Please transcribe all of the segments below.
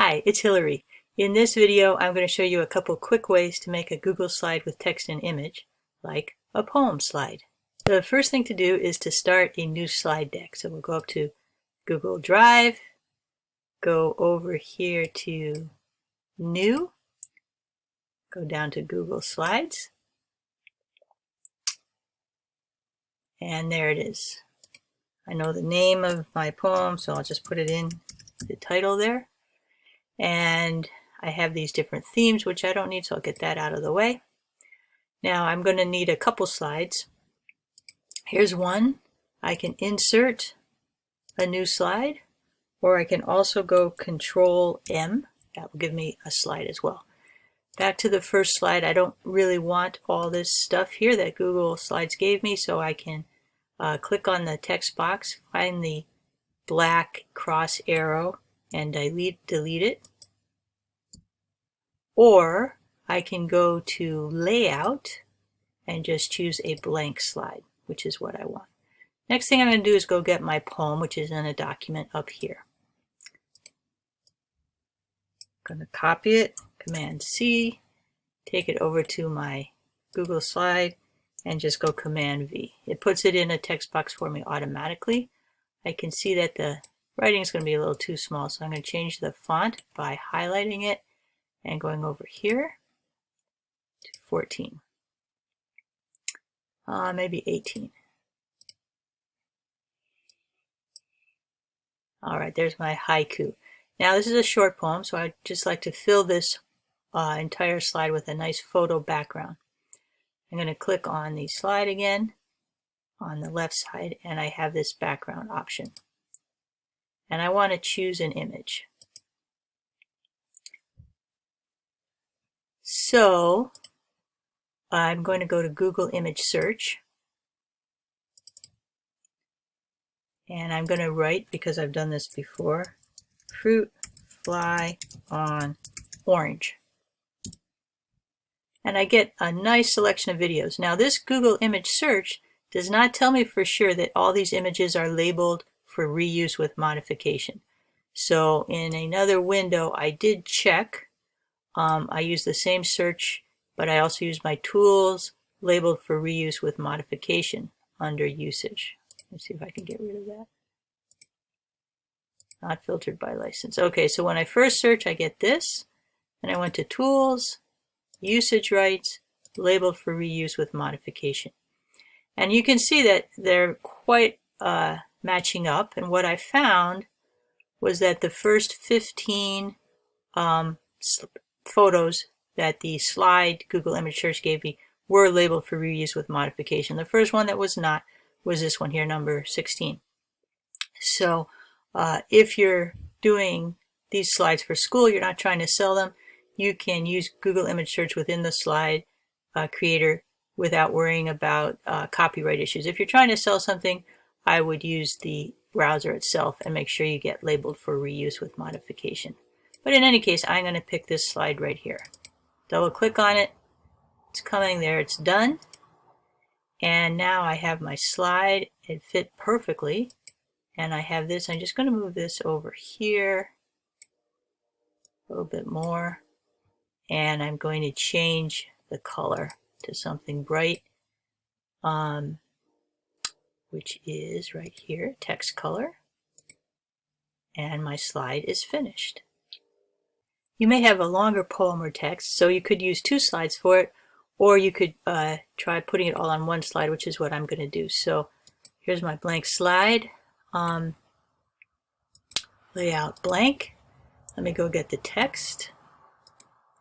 Hi, it's Hillary. In this video, I'm going to show you a couple quick ways to make a Google slide with text and image, like a poem slide. The first thing to do is to start a new slide deck. So we'll go up to Google Drive, go over here to New, go down to Google Slides, and there it is. I know the name of my poem, so I'll just put it in the title there. And I have these different themes, which I don't need, so I'll get that out of the way. Now I'm going to need a couple slides. Here's one. I can insert a new slide, or I can also go Control M. That will give me a slide as well. Back to the first slide, I don't really want all this stuff here that Google Slides gave me, so I can click on the text box, find the black cross arrow, and delete it. Or I can go to Layout and just choose a blank slide, which is what I want. Next thing I'm going to do is go get my poem, which is in a document up here. I'm going to copy it, Command C, take it over to my Google slide, and just go Command V. It puts it in a text box for me automatically. I can see that the writing is going to be a little too small, so I'm going to change the font by highlighting it and going over here to 14. Maybe 18. All right, there's my haiku. Now this is a short poem, so I'd just like to fill this entire slide with a nice photo background. I'm going to click on the slide again on the left side, and I have this background option. And I want to choose an image. So I'm going to go to Google Image Search, and I'm going to write, because I've done this before, fruit fly on orange. And I get a nice selection of videos. Now this Google Image Search does not tell me for sure that all these images are labeled for reuse with modification. So in another window I did check. I use the same search, but I also use my tools labeled for reuse with modification under usage. Let's see if I can get rid of that. Not filtered by license. Okay, so when I first search, I get this. And I went to tools, usage rights, labeled for reuse with modification. And you can see that they're quite matching up. And what I found was that the first 15 photos that the slide Google Image Search gave me were labeled for reuse with modification. The first one that was not was this one here, number 16. So if you're doing these slides for school, you're not trying to sell them, you can use Google Image Search within the slide creator without worrying about copyright issues. If you're trying to sell something, I would use the browser itself and make sure you get labeled for reuse with modification. But in any case, I'm going to pick this slide right here. Double click on it. It's coming there. It's done. And now I have my slide. It fit perfectly. And I have this. I'm just going to move this over here a little bit more. And I'm going to change the color to something bright, which is right here, text color. And my slide is finished. You may have a longer poem or text, so you could use two slides for it, or you could try putting it all on one slide, which is what I'm going to do. So here's my blank slide. Layout blank. Let me go get the text.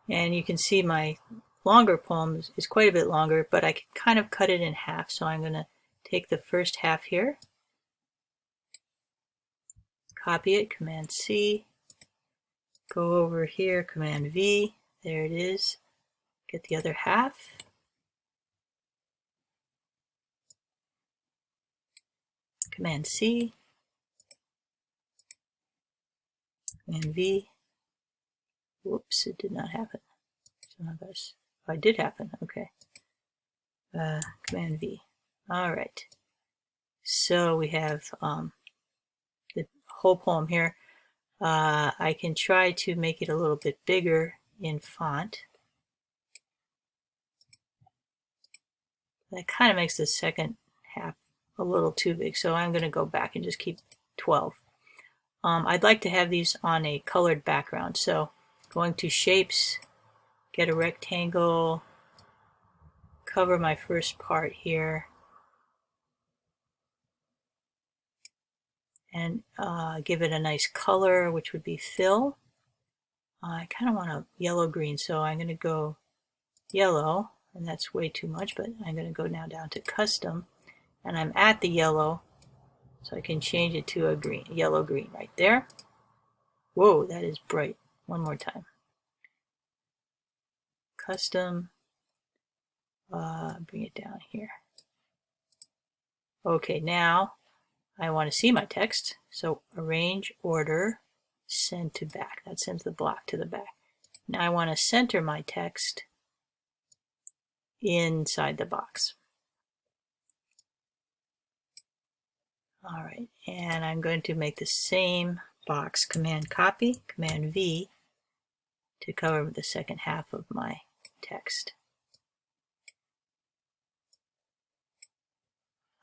And you can see my longer poem is quite a bit longer, but I can kind of cut it in half. So I'm going to take the first half here, copy it, Command C, go over here, Command V, there it is, get the other half, Command C, Command V. Whoops, it did not happen. Oh, it did happen, okay. Command V. All right. So we have the whole poem here. I can try to make it a little bit bigger in font. That kind of makes the second half a little too big, so I'm going to go back and just keep 12. I'd like to have these on a colored background, so going to Shapes, get a rectangle, cover my first part here, and give it a nice color, which would be fill. I kind of want a yellow-green, so I'm going to go yellow, and that's way too much, but I'm going to go now down to custom, and I'm at the yellow, so I can change it to a green, yellow-green right there. Whoa, that is bright. One more time. Custom, bring it down here. Okay, now I want to see my text, so arrange, order, send to back. That sends the block to the back. Now I want to center my text inside the box. All right, and I'm going to make the same box, Command copy, Command V, to cover the second half of my text.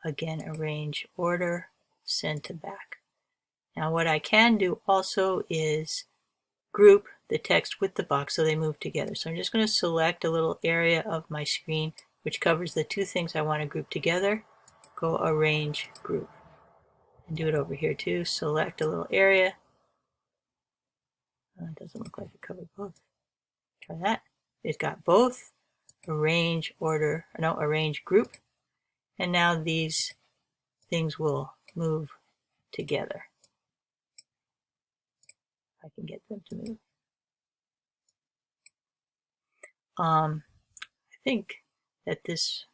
Again, arrange, order, send to back. Now what I can do also is group the text with the box so they move together. So I'm just going to select a little area of my screen which covers the two things I want to group together. Go arrange, group. And do it over here too. Select a little area. It doesn't look like it covered both. Try that. It's got both. Arrange, order, no, arrange, group. And now these things will move together. I can get them to move. I think that this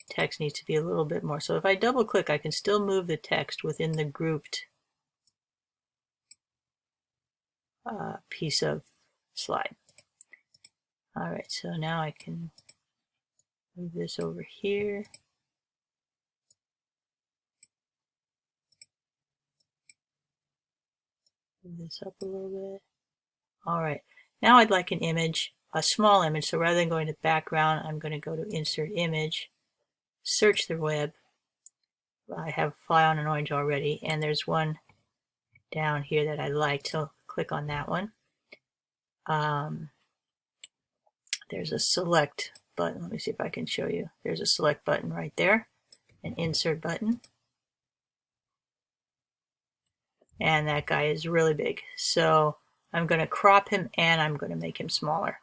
text needs to be a little bit more. So if I double click, I can still move the text within the grouped piece of slide. All right, so now I can move this over here. Move this up a little bit. All right, now I'd like an image, a small image. So rather than going to background, I'm going to go to insert image, search the web. I have Fly on an Orange already, and there's one down here that I liked, so click on that one. There's a select button. Let me see if I can show you. There's a select button right there, an insert button. And that guy is really big. So I'm going to crop him and I'm going to make him smaller.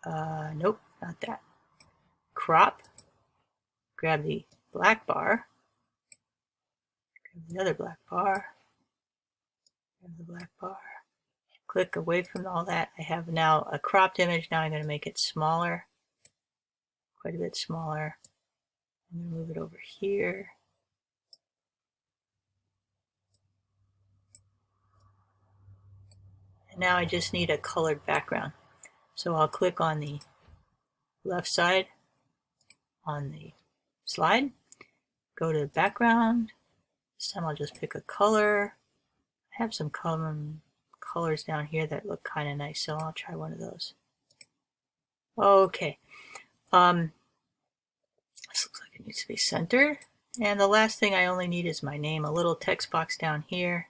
Nope, not that. Crop. Grab the black bar. Grab the other black bar. Grab the black bar. Click away from all that. I have now a cropped image. Now I'm going to make it smaller. Quite a bit smaller. I'm going to move it over here. And now I just need a colored background. So I'll click on the left side on the slide, go to background. This time I'll just pick a color. I have some colors down here that look kind of nice, so I'll try one of those. Okay. This looks like it needs to be centered. And the last thing I only need is my name, a little text box down here.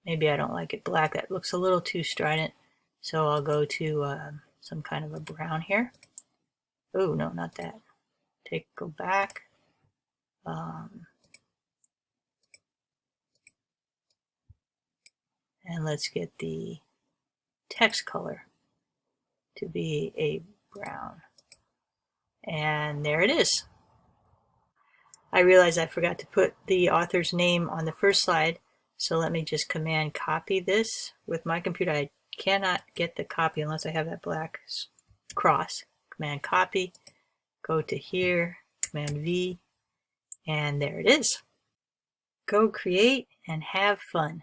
Maybe I don't like it black. That looks a little too strident. So I'll go to some kind of a brown here. Oh, no, not that. Go back. And let's get the text color to be a brown. And there it is. I realized I forgot to put the author's name on the first slide. So let me just Command copy this. With my computer, I cannot get the copy unless I have that black cross. Command copy, go to here, Command V, and there it is. Go create and have fun.